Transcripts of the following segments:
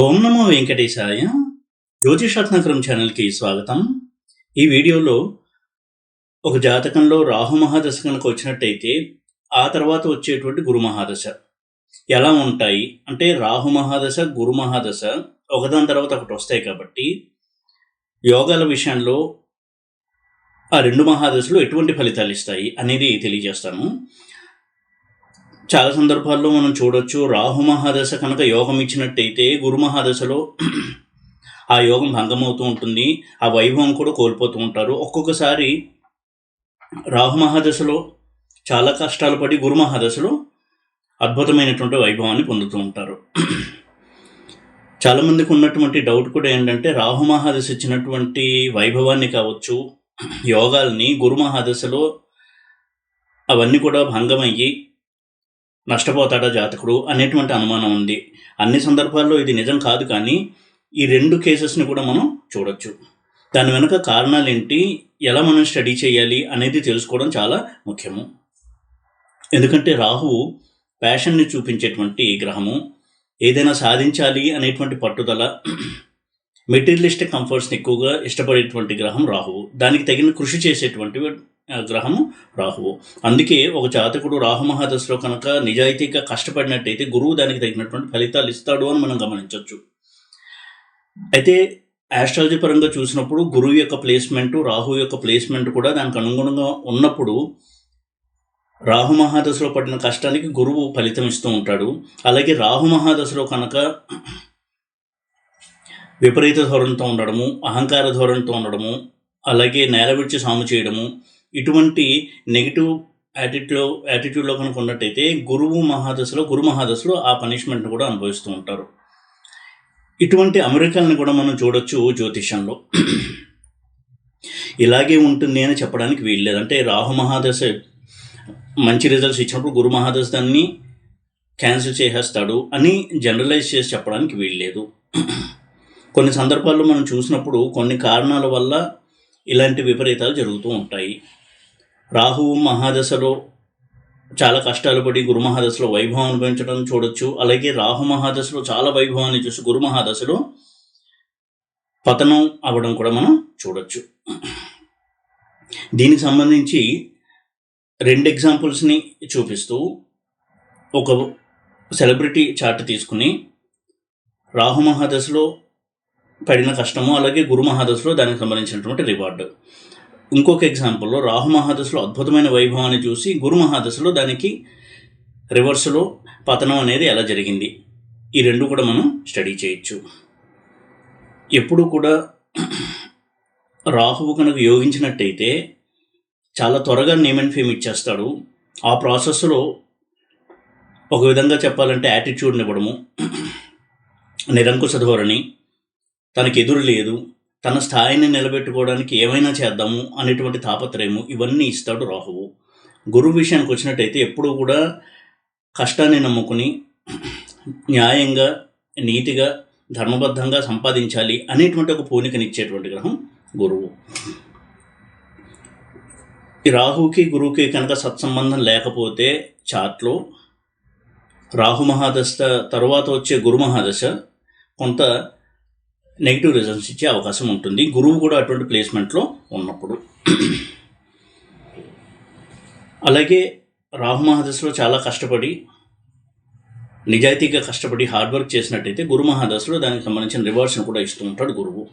ఓం నమో వెంకటేశాయ. జ్యోతిషరత్నాకరం ఛానల్కి స్వాగతం. ఈ వీడియోలో ఒక జాతకంలో రాహు మహాదశ కనుక వచ్చినట్టయితే ఆ తర్వాత వచ్చేటువంటి గురు మహాదశ ఎలా ఉంటాయి అంటే, రాహు మహాదశ గురు మహాదశ ఒకదాని తర్వాత ఒకటి వస్తాయి కాబట్టి యోగాల విషయంలో ఆ రెండు మహాదశలు ఎటువంటి ఫలితాలు ఇస్తాయి అనేది తెలియజేస్తాను. చాలా సందర్భాల్లో మనం చూడొచ్చు, రాహు మహాదశ కనుక యోగం ఇచ్చినట్టయితే గురు మహాదశలో ఆ యోగం భంగమవుతూ ఉంటుంది, ఆ వైభవం కూడా కోల్పోతూ ఉంటారు. ఒక్కొక్కసారి రాహు మహాదశలో చాలా కష్టాలు పడి గురు మహాదశలో అద్భుతమైనటువంటి వైభవాన్ని పొందుతూ ఉంటారు. చాలామందికి ఉన్నటువంటి డౌట్ కూడా ఏంటంటే, రాహు మహాదశ ఇచ్చినటువంటి వైభవాన్ని కావచ్చు, యోగాల్ని గురు మహాదశలో అవన్నీ కూడా భంగమయ్యి నష్టపోతాడా జాతకుడు అనేటువంటి అనుమానం ఉంది. అన్ని సందర్భాల్లో ఇది నిజం కాదు, కానీ ఈ రెండు కేసెస్ని కూడా మనం చూడొచ్చు. దాని వెనుక కారణాలు ఏంటి, ఎలా మనం స్టడీ చేయాలి అనేది తెలుసుకోవడం చాలా ముఖ్యము. ఎందుకంటే రాహువు ప్యాషన్ని చూపించేటువంటి గ్రహము, ఏదైనా సాధించాలి అనేటువంటి పట్టుదల, మెటీరియలిస్టిక్ కంఫర్ట్స్ని ఎక్కువగా ఇష్టపడేటువంటి గ్రహం రాహువు. దానికి తగిన కృషి చేసేటువంటి గ్రహము రాహువు. అందుకే ఒక జాతకుడు రాహు మహాదశలో కనుక నిజాయితీగా కష్టపడినట్టయితే గురువు దానికి తగినటువంటి ఫలితాలు ఇస్తాడు అని మనం గమనించవచ్చు. అయితే ఆస్ట్రాలజీ పరంగా చూసినప్పుడు గురువు యొక్క ప్లేస్మెంటు, రాహు యొక్క ప్లేస్మెంట్ కూడా దానికి అనుగుణంగా ఉన్నప్పుడు రాహు మహాదశలో పడిన కష్టానికి గురువు ఫలితం ఇస్తూ ఉంటాడు. అలాగే రాహు మహాదశలో కనుక విపరీత ధోరణితో ఉండడము, అహంకార ధోరణితో ఉండడము, అలాగే నేల విడిచి సాము చేయడము, ఇటువంటి నెగిటివ్ యాటిట్యూడ్లో కనుక ఉన్నట్టయితే గురు మహాదశలో ఆ పనిష్మెంట్ని కూడా అనుభవిస్తూ ఉంటారు. ఇటువంటి అమెరికాలను కూడా మనం చూడొచ్చు జ్యోతిషంలో. ఇలాగే ఉంటుంది అని చెప్పడానికి వీల్లేదు. అంటే రాహు మహాదశ మంచి రిజల్ట్స్ ఇచ్చినప్పుడు గురు మహాదశ దాన్ని క్యాన్సిల్ చేసేస్తాడు అని జనరలైజ్ చేసి చెప్పడానికి వీల్లేదు. కొన్ని సందర్భాల్లో మనం చూసినప్పుడు కొన్ని కారణాల వల్ల ఇలాంటి విపరీతాలు జరుగుతూ ఉంటాయి. రాహువు మహాదశలో చాలా కష్టాలు పడి గురు మహాదశలో వైభవం అనుభవించడం చూడొచ్చు. అలాగే రాహు మహాదశలో చాలా వైభవాన్ని చూసి గురు మహాదశలో పతనం అవ్వడం కూడా మనం చూడొచ్చు. దీనికి సంబంధించి 2 ఎగ్జాంపుల్స్ని చూపిస్తూ ఒక సెలబ్రిటీ చార్ట్ తీసుకుని రాహు మహాదశలో పడిన కష్టము, అలాగే గురు మహాదశలో దానికి సంబంధించినటువంటి రివార్డు. ఇంకొక ఎగ్జాంపుల్లో రాహు మహాదశలో అద్భుతమైన వైభవాన్ని చూసి గురు మహాదశలో దానికి రివర్స్లో పతనం అనేది ఎలా జరిగింది, ఈ రెండు కూడా మనం స్టడీ చేయొచ్చు. ఎప్పుడు కూడా రాహువు కనుక యోగించినట్టయితే చాలా త్వరగా నేమ్ అండ్ ఫేమ్ ఇచ్చేస్తాడు. ఆ ప్రాసెస్లో ఒక విధంగా చెప్పాలంటే యాటిట్యూడ్ని ఇవ్వడము, నిరంకుశ ధోరణి, తనకు ఎదురు లేదు, తన స్థాయిని నిలబెట్టుకోవడానికి ఏమైనా చేద్దాము అనేటువంటి తాపత్రయము, ఇవన్నీ ఇస్తాడు రాహువు. గురువు విషయానికి వచ్చినట్టయితే ఎప్పుడూ కూడా కష్టాన్ని నమ్ముకుని న్యాయంగా, నీతిగా, ధర్మబద్ధంగా సంపాదించాలి అనేటువంటి ఒక పూనికనిచ్చేటువంటి గ్రహం గురువు. ఈ రాహువుకి గురువుకి కనుక సత్సంబంధం లేకపోతే చార్ట్లో రాహు మహాదశ తర్వాత వచ్చే గురు మహాదశ కొంత నెగిటివ్ రిజల్ట్స్ ఇచ్చే అవకాశం ఉంటుంది, గురువు కూడా అటువంటి ప్లేస్మెంట్లో ఉన్నప్పుడు. అలాగే రాహు మహాదశలో చాలా కష్టపడి నిజాయితీగా కష్టపడి హార్డ్ వర్క్ చేసినట్టయితే గురు మహాదశలో దానికి సంబంధించిన రివార్డ్స్ని కూడా ఇస్తూ ఉంటాడు గురువు.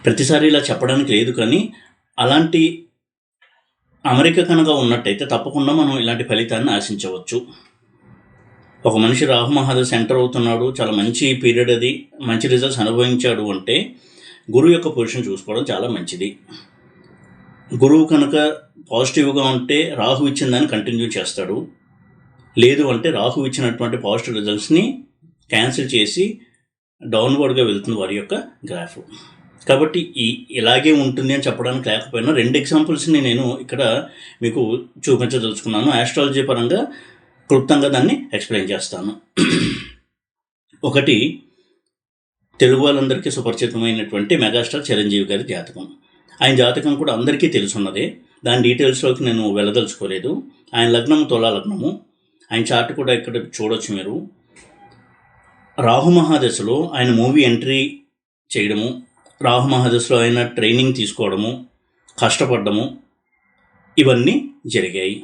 ప్రతిసారి ఇలా చెప్పడానికి లేదు, కానీ అలాంటి అమెరికా కనుక ఉన్నట్టయితే తప్పకుండా మనం ఇలాంటి ఫలితాన్ని ఆశించవచ్చు. ఒక మనిషి రాహు మహాదశ ఎంటర్ అవుతున్నాడు, చాలా మంచి పీరియడ్, అది మంచి రిజల్ట్స్ అనుభవించాడు అంటే గురువు యొక్క పొజిషన్ చూసుకోవడం చాలా మంచిది. గురువు కనుక పాజిటివ్గా ఉంటే రాహు ఇచ్చిన దాన్ని కంటిన్యూ చేస్తాడు, లేదు అంటే రాహు ఇచ్చినటువంటి పాజిటివ్ రిజల్ట్స్ని క్యాన్సిల్ చేసి డౌన్వర్డ్గా వెళ్తుంది వారి యొక్క గ్రాఫ్. కాబట్టి ఇలాగే ఉంటుంది అని చెప్పడానికి లేకపోయినా 2 ఎగ్జాంపుల్స్ని నేను ఇక్కడ మీకు చూపించదలుచుకున్నాను. ఆస్ట్రాలజీ పరంగా క్లుప్తంగా దాన్ని ఎక్స్ప్లెయిన్ చేస్తాను. ఒకటి, తెలుగు వాళ్ళందరికీ సుపరిచితమైనటువంటి మెగాస్టార్ చిరంజీవి గారి జాతకం. ఆయన జాతకం కూడా అందరికీ తెలుసున్నదే, దాని డీటెయిల్స్లోకి నేను వెళ్ళదలుచుకోలేదు. ఆయన లగ్నము తులా లగ్నము. ఆయన చార్ట్ కూడా ఇక్కడ చూడొచ్చు మీరు. రాహు మహాదశలో ఆయన మూవీ ఎంట్రీ చేయడము, రాహు మహాదశలో ఆయన ట్రైనింగ్ తీసుకోవడము, కష్టపడ్డము, ఇవన్నీ జరిగాయి.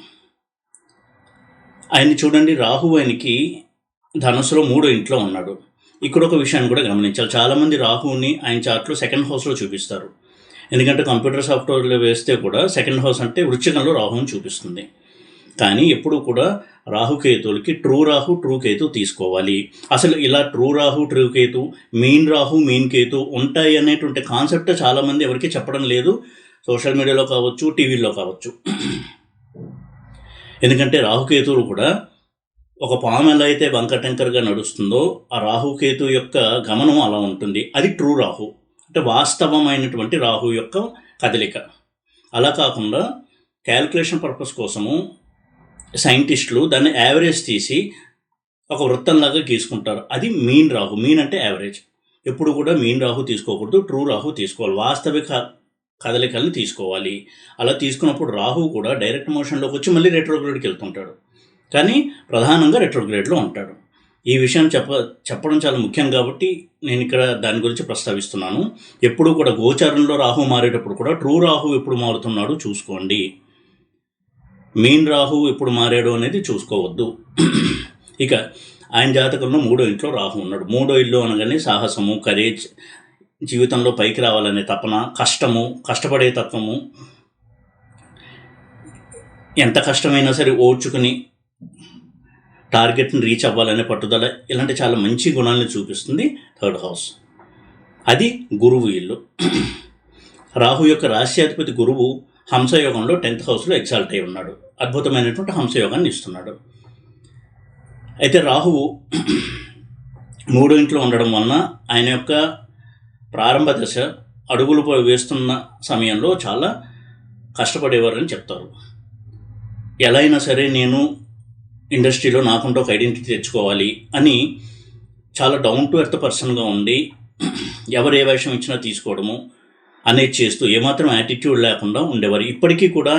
ఆయన్ని చూడండి, రాహు ఆయనకి ధనుసులో 3వ ఇంట్లో ఉన్నాడు. ఇక్కడ ఒక విషయాన్ని కూడా గమనించాలి. చాలామంది రాహుని ఆయన చార్ట్లో సెకండ్ హౌస్లో చూపిస్తారు. ఎందుకంటే కంప్యూటర్ సాఫ్ట్వేర్లో వేస్తే కూడా సెకండ్ హౌస్ అంటే వృశ్చికంలో రాహుని చూపిస్తుంది. కానీ ఎప్పుడు కూడా రాహుకేతువులకి ట్రూ రాహు ట్రూ కేతు తీసుకోవాలి. అసలు ఇలా true Rahu true Ketu, mean Rahu mean Ketu ఉంటాయి అనేటువంటి కాన్సెప్ట్ చాలామంది ఎవరికి చెప్పడం లేదు, సోషల్ మీడియాలో కావచ్చు, టీవీల్లో కావచ్చు. ఎందుకంటే రాహుకేతువులు కూడా ఒక పాము ఎలా అయితే వంకటంకరగా నడుస్తుందో ఆ రాహుకేతు యొక్క గమనం అలా ఉంటుంది. అది ట్రూ రాహు, అంటే వాస్తవమైనటువంటి రాహు యొక్క కదలిక. అలా కాకుండా క్యాల్కులేషన్ పర్పస్ కోసము సైంటిస్టులు దాన్ని యావరేజ్ తీసి ఒక వృత్తంలాగా గీసుకుంటారు. అది మీన్ రాహు. మీన్ అంటే యావరేజ్. ఎప్పుడు కూడా మీన్ రాహు తీసుకోకూడదు, ట్రూ రాహు తీసుకోవాలి. వాస్తవిక కదలికల్ని తీసుకోవాలి. అలా తీసుకున్నప్పుడు రాహు కూడా డైరెక్ట్ మోషన్లోకి వచ్చి మళ్ళీ రెట్రోగ్రేడ్కి వెళ్తుంటాడు, కానీ ప్రధానంగా రెట్రోగ్రేడ్లో ఉంటాడు. ఈ విషయం చెప్పడం చాలా ముఖ్యం కాబట్టి నేను ఇక్కడ దాని గురించి ప్రస్తావిస్తున్నాను. ఎప్పుడు కూడా గోచారంలో రాహు మారేటప్పుడు కూడా ట్రూ రాహు ఎప్పుడు మారుతున్నాడు చూసుకోండి, మీన్ రాహు ఎప్పుడు మారాడు అనేది చూసుకోవద్దు. ఇక ఆయన జాతకంలో 3వ ఇంట్లో రాహు ఉన్నాడు. 3వ ఇల్లు అనగానే సాహసము, కరేజ్, జీవితంలో పైకి రావాలనే తపన, కష్టము, కష్టపడే తత్వము, ఎంత కష్టమైనా సరే ఓర్చుకుని టార్గెట్ని రీచ్ అవ్వాలనే పట్టుదల, ఇలాంటి చాలా మంచి గుణాలను చూపిస్తుంది 3rd హౌస్. అది గురువు ఇల్లు. రాహు యొక్క రాశ్యాధిపతి గురువు హంసయోగంలో 10th హౌస్లో ఎగ్జాల్ట్ అయి ఉన్నాడు. అద్భుతమైనటువంటి హంసయోగాన్ని ఇస్తున్నాడు. అయితే రాహువు 3వ ఇంట్లో ఉండడం వలన ఆయన యొక్క ప్రారంభ దశ, అడుగులు వేస్తున్న సమయంలో చాలా కష్టపడేవారని చెప్తారు. ఎలా అయినా సరే నేను ఇండస్ట్రీలో నాకుంటూ ఒక ఐడెంటిటీ తెచ్చుకోవాలి అని చాలా డౌన్ టు ఎర్త్ పర్సన్గా ఉండి ఎవరు ఏ వేషం ఇచ్చినా తీసుకోవడము అనేది చేస్తూ ఏమాత్రం యాటిట్యూడ్ లేకుండా ఉండేవారు. ఇప్పటికీ కూడా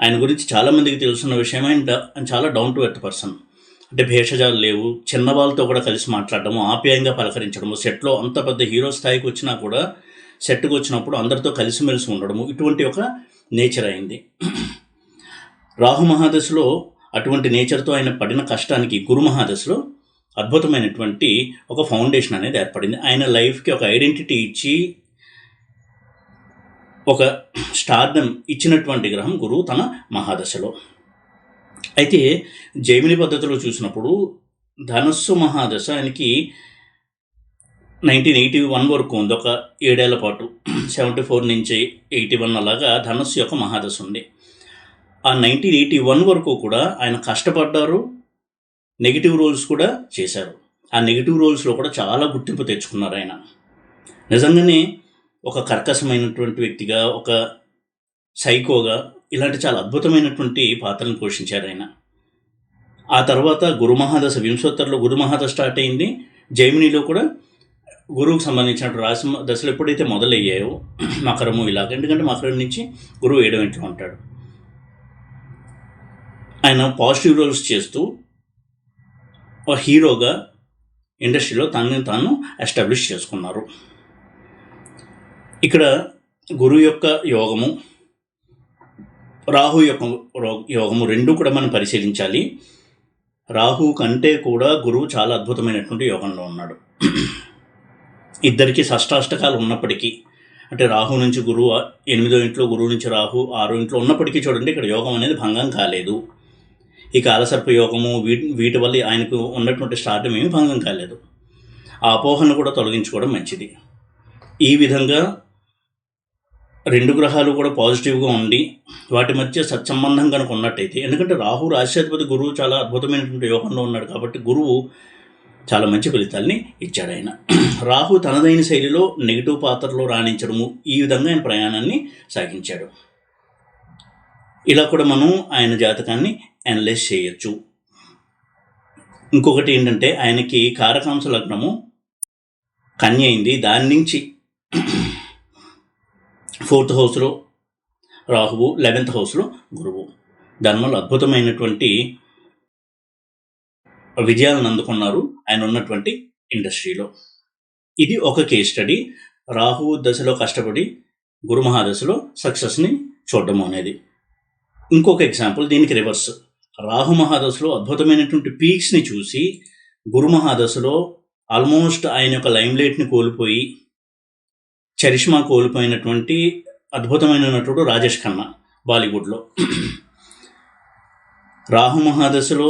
ఆయన గురించి చాలామందికి తెలుసున్న విషయం, ఆయన చాలా డౌన్ టు ఎర్త్ పర్సన్. అంటే భేషజాలు లేవు, చిన్న వాళ్ళతో కూడా కలిసి మాట్లాడడము, ఆప్యాయంగా పలకరించడము, సెట్లో అంత పెద్ద హీరో స్థాయికి వచ్చినా కూడా సెట్కి వచ్చినప్పుడు అందరితో కలిసిమెలిసి ఉండడము, ఇటువంటి ఒక నేచర్ అయింది. రాహు మహాదశలో అటువంటి నేచర్తో ఆయన పడిన కష్టానికి గురు మహాదశలో అద్భుతమైనటువంటి ఒక ఫౌండేషన్ అనేది ఏర్పడింది. ఆయన లైఫ్కి ఒక ఐడెంటిటీ ఇచ్చి ఒక స్టార్డమ్ ఇచ్చినటువంటి గ్రహం గురువు తన మహాదశలో. అయితే జైమిని పద్ధతిలో చూసినప్పుడు ధనస్సు మహాదశ ఆయనకి 1981 వరకు ఉంది. ఒక 7 ఏళ్ల పాటు 74 నుంచి 81 అలాగా ధనస్సు యొక్క మహాదశ ఉంది. ఆ 1981 వరకు కూడా ఆయన కష్టపడ్డారు, నెగిటివ్ రోల్స్ కూడా చేశారు. ఆ నెగిటివ్ రోల్స్లో కూడా చాలా గుర్తింపు తెచ్చుకున్నారు ఆయన. నిజంగానే ఒక కర్కశమైనటువంటి వ్యక్తిగా, ఒక సైకోగా, ఇలాంటి చాలా అద్భుతమైనటువంటి పాత్రను పోషించారు ఆయన. ఆ తర్వాత గురు మహాదశ 20వ గురు మహాదశ స్టార్ట్ అయింది. జైమినిలో కూడా గురువుకు సంబంధించిన రాశి దశలు ఎప్పుడైతే మొదలయ్యాయో మకరము ఇలాగ, ఎందుకంటే మకరం నుంచి గురువు 7వ ఇంట్లో ఉంటాడు. ఆయన పాజిటివ్ రోల్స్ చేస్తూ ఒక హీరోగా ఇండస్ట్రీలో తనని తాను ఎస్టాబ్లిష్ చేసుకున్నారు. ఇక్కడ గురువు యొక్క యోగము, రాహు యొక్క యోగము రెండు కూడా మనం పరిశీలించాలి. రాహు కంటే కూడా గురువు చాలా అద్భుతమైనటువంటి యోగంలో ఉన్నాడు. ఇద్దరికి షష్టాష్టకాలు ఉన్నప్పటికీ, అంటే రాహు నుంచి గురువు 8వ ఇంట్లో, గురువు నుంచి రాహు 6వ ఇంట్లో ఉన్నప్పటికీ చూడండి ఇక్కడ యోగం అనేది భంగం కాలేదు. ఈ కాలసర్ప యోగము వీటి వల్ల ఆయనకు ఉన్నటువంటి స్టార్టం ఏమి భంగం కాలేదు. ఆ అపోహను కూడా తొలగించుకోవడం మంచిది. ఈ విధంగా రెండు గ్రహాలు కూడా పాజిటివ్గా ఉండి వాటి మధ్య సత్సంబంధం కనుక ఉన్నట్టయితే, ఎందుకంటే రాహు రాశ్యాధిపతి గురువు చాలా అద్భుతమైనటువంటి యోగంలో ఉన్నాడు కాబట్టి గురువు చాలా మంచి ఫలితాల్ని ఇచ్చాడు ఆయన. రాహు తనదైన శైలిలో నెగిటివ్ పాత్రలో రాణించడము, ఈ విధంగా ఆయన ప్రయాణాన్ని సాగించాడు. ఇలా కూడా మనం ఆయన జాతకాన్ని అనలైజ్ చేయొచ్చు. ఇంకొకటి ఏంటంటే ఆయనకి కారకాంశ లగ్నము కన్య అయింది. దాని నుంచి 4th హౌస్లో రాహువు, 11th హౌస్లో గురువు. దానివల్ల అద్భుతమైనటువంటి విజయాలను అందుకున్నారు ఆయన ఉన్నటువంటి ఇండస్ట్రీలో. ఇది ఒక కేస్ స్టడీ. రాహు దశలో కష్టపడి గురు మహాదశలో సక్సెస్ని చూడడం అనేది. ఇంకొక ఎగ్జాంపుల్ దీనికి రివర్స్. రాహు మహాదశలో అద్భుతమైనటువంటి పీక్స్ని చూసి గురు మహాదశలో ఆల్మోస్ట్ ఆయన యొక్క లైమ్లైట్ని కోల్పోయి చరిష్మా కోల్పోయినటువంటి అద్భుతమైన నటుడు రాజేష్ ఖన్నా బాలీవుడ్లో. రాహు మహాదశలో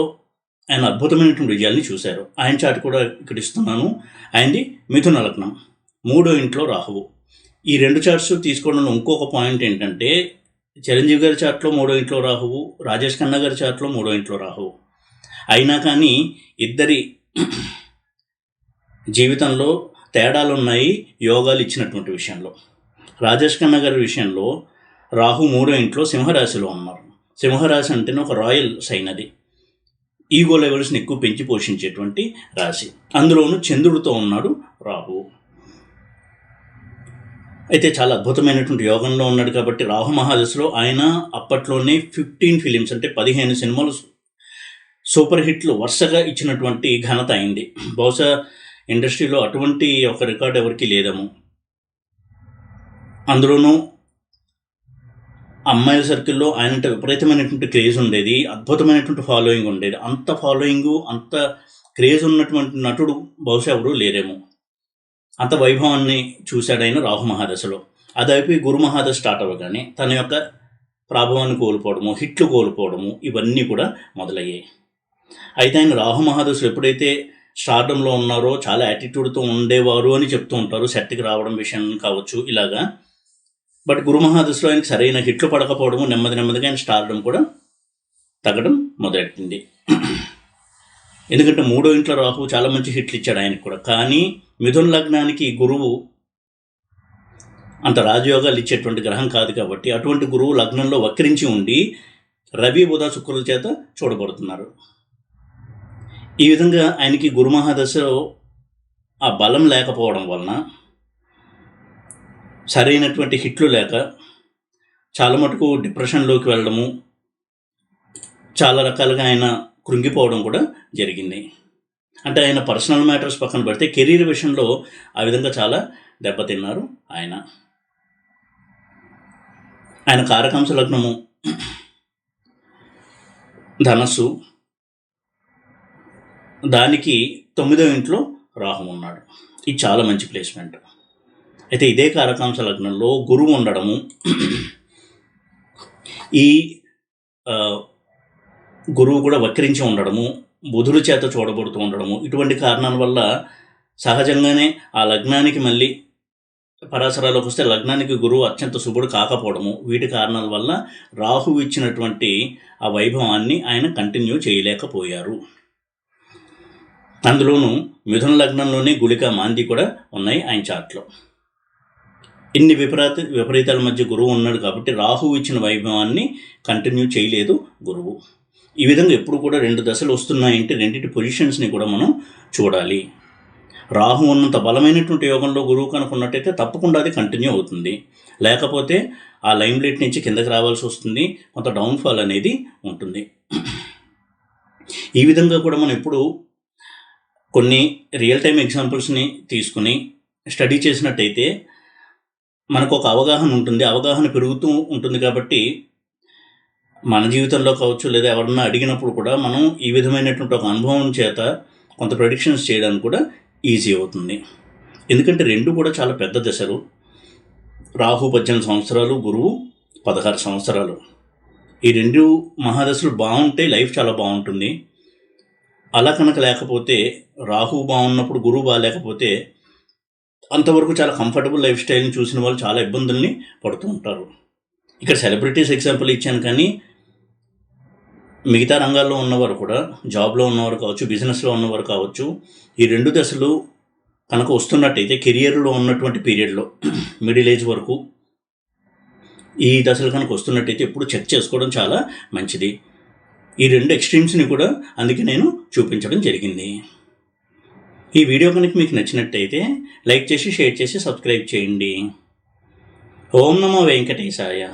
ఆయన అద్భుతమైనటువంటి విజయాల్ని చూశారు. ఆయన చాట్ కూడా ఇక్కడ ఇస్తున్నాను. ఆయనది మిథున లగ్నం, 3వ ఇంట్లో రాహువు. ఈ 2 చార్ట్స్ తీసుకోవడంలో ఇంకొక పాయింట్ ఏంటంటే, చిరంజీవి గారి చార్ట్లో 3వ ఇంట్లో రాహువు, రాజేష్ ఖన్నా గారి చార్ట్లో 3వ ఇంట్లో రాహువు. అయినా కానీ ఇద్దరి జీవితంలో తేడాలు ఉన్నాయి యోగాలు ఇచ్చినటువంటి విషయంలో. రాజేష్ ఖన్నా గారి విషయంలో రాహు 3వ ఇంట్లో సింహరాశిలో ఉన్నారు. సింహరాశి అంటేనే ఒక రాయల్ సైన్. అది ఈగో లెవెల్స్ని ఎక్కువ పెంచి పోషించేటువంటి రాశి. అందులోనూ చంద్రుడితో ఉన్నాడు రాహు. అయితే చాలా అద్భుతమైనటువంటి యోగంలో ఉన్నాడు కాబట్టి రాహు మహాదశలో ఆయన అప్పట్లోనే 15 ఫిలిమ్స్ అంటే 15 సినిమాలు సూపర్ హిట్లు వరుసగా ఇచ్చినటువంటి ఘనత అయింది. బహుశా ఇండస్ట్రీలో అటువంటి ఒక రికార్డ్ ఎవరికి లేదేమో. అందులోనూ అమ్మాయిల సర్కిల్లో ఆయనంటే విపరీతమైనటువంటి క్రేజ్ ఉండేది, అద్భుతమైనటువంటి ఫాలోయింగ్ ఉండేది. అంత ఫాలోయింగు, అంత క్రేజ్ ఉన్నటువంటి నటుడు బహుశా ఎవరు లేరేమో. అంత వైభవాన్ని చూశాడు ఆయన రాహు మహాదశలో. అది అయిపోయి గురు మహాదశ స్టార్ట్ అవ్వగానే తన యొక్క ప్రాభవాన్ని కోల్పోవడము, హిట్లు కోల్పోవడము, ఇవన్నీ కూడా మొదలయ్యాయి. అయితే ఆయన రాహు మహాదశలో ఎప్పుడైతే స్టార్డంలో ఉన్నారో చాలా యాటిట్యూడ్తో ఉండేవారు అని చెప్తూ ఉంటారు, సెట్కి రావడం విషయం కావచ్చు ఇలాగా. బట్ గురు మహాదశలో ఆయనకి సరైన హిట్లు పడకపోవడము, నెమ్మదిగా ఆయన స్టార్డం కూడా తగ్గడం మొదలెట్టింది. ఎందుకంటే 3వ ఇంట్లో రాహు చాలా మంచి హిట్లు ఇచ్చాడు ఆయనకు కూడా. కానీ మిథున లగ్నానికి గురువు అంత రాజయోగాలు ఇచ్చేటువంటి గ్రహం కాదు కాబట్టి అటువంటి గురువు లగ్నంలో వక్రించి ఉండి రవి బుధ శుక్రుల చేత చూడబడుతున్నారు. ఈ విధంగా ఆయనకి గురు మహాదశలో ఆ బలం లేకపోవడం వలన, సరైనటువంటి హిట్లు లేక చాలా మటుకు డిప్రెషన్లోకి వెళ్ళడము, చాలా రకాలుగా ఆయన కృంగిపోవడం కూడా జరిగింది. అంటే ఆయన పర్సనల్ మ్యాటర్స్ పక్కన పెడితే కెరీర్ విషయంలో ఆ విధంగా చాలా దెబ్బతిన్నారు ఆయన. ఆయన కారకాంశ లగ్నము ధనస్సు, దానికి 9వ ఇంట్లో రాహు ఉన్నాడు. ఇది చాలా మంచి ప్లేస్మెంట్. అయితే ఇదే కారకాంశ లగ్నంలో గురువు ఉండడము, ఈ గురువు కూడా వక్రించి ఉండడము, బుధుడి చేత చూడబడుతూ ఉండడము, ఇటువంటి కారణాల వల్ల సహజంగానే ఆ లగ్నానికి మళ్ళీ పరాశరాలోకి వస్తే లగ్నానికి గురువు అత్యంత శుభుడు కాకపోవడము, వీటి కారణాల వల్ల రాహు ఇచ్చినటువంటి ఆ వైభవాన్ని ఆయన కంటిన్యూ చేయలేకపోయారు. అందులోనూ మిథున లగ్నంలోనే గుళిక మాంది కూడా ఉన్నాయి ఆయన చార్ట్లో. ఇన్ని విపరీతాల మధ్య గురువు ఉన్నాడు కాబట్టి రాహు ఇచ్చిన వైభవాన్ని కంటిన్యూ చేయలేదు గురువు. ఈ విధంగా ఎప్పుడు కూడా 2 దశలు వస్తున్నాయంటే రెండింటి పొజిషన్స్ని కూడా మనం చూడాలి. రాహు ఉన్నంత బలమైనటువంటి యోగంలో గురువు కనుకున్నట్టయితే తప్పకుండా అది కంటిన్యూ అవుతుంది. లేకపోతే ఆ లైమ్లైట్ నుంచి కిందకి రావాల్సి వస్తుంది, కొంత డౌన్ఫాల్ అనేది ఉంటుంది. ఈ విధంగా కూడా మనం ఇప్పుడు కొన్ని రియల్ టైం ఎగ్జాంపుల్స్ని తీసుకుని స్టడీ చేసినట్టయితే మనకు ఒక అవగాహన ఉంటుంది. అవగాహన పెరుగుతూ ఉంటుంది కాబట్టి మన జీవితంలో కావచ్చు, లేదా ఎవరన్నా అడిగినప్పుడు కూడా మనం ఈ విధమైనటువంటి ఒక అనుభవం చేత కొంత ప్రెడిక్షన్స్ చేయడానికి కూడా ఈజీ అవుతుంది. ఎందుకంటే 2 కూడా చాలా పెద్ద దశలు. రాహు 18 సంవత్సరాలు, గురువు 16 సంవత్సరాలు. ఈ 2 మహాదశలు బాగుంటే లైఫ్ చాలా బాగుంటుంది. అలా కనుక లేకపోతే, రాహు బాగున్నప్పుడు గురువు బాగాలేకపోతే అంతవరకు చాలా కంఫర్టబుల్ లైఫ్ స్టైల్ని చూసిన వాళ్ళు చాలా ఇబ్బందుల్ని పడుతూ ఉంటారు. ఇక్కడ సెలబ్రిటీస్ ఎగ్జాంపుల్ ఇచ్చాను, కానీ మిగతా రంగాల్లో ఉన్నవారు కూడా, జాబ్లో ఉన్నవారు కావచ్చు, బిజినెస్లో ఉన్నవారు కావచ్చు, ఈ 2 దశలు కనుక వస్తున్నట్టయితే కెరియర్లో ఉన్నటువంటి పీరియడ్లో మిడిల్ ఏజ్ వరకు ఈ దశలు కనుక వస్తున్నట్టయితే ఎప్పుడు చెక్ చేసుకోవడం చాలా మంచిది. ఈ 2 ఎక్స్ట్రీమ్స్ని కూడా అందుకే నేను చూపించడం జరిగింది. ఈ వీడియో కనుక మీకు నచ్చినట్టయితే లైక్ చేసి, షేర్ చేసి, సబ్స్క్రైబ్ చేయండి. ఓం నమో వెంకటేశాయ.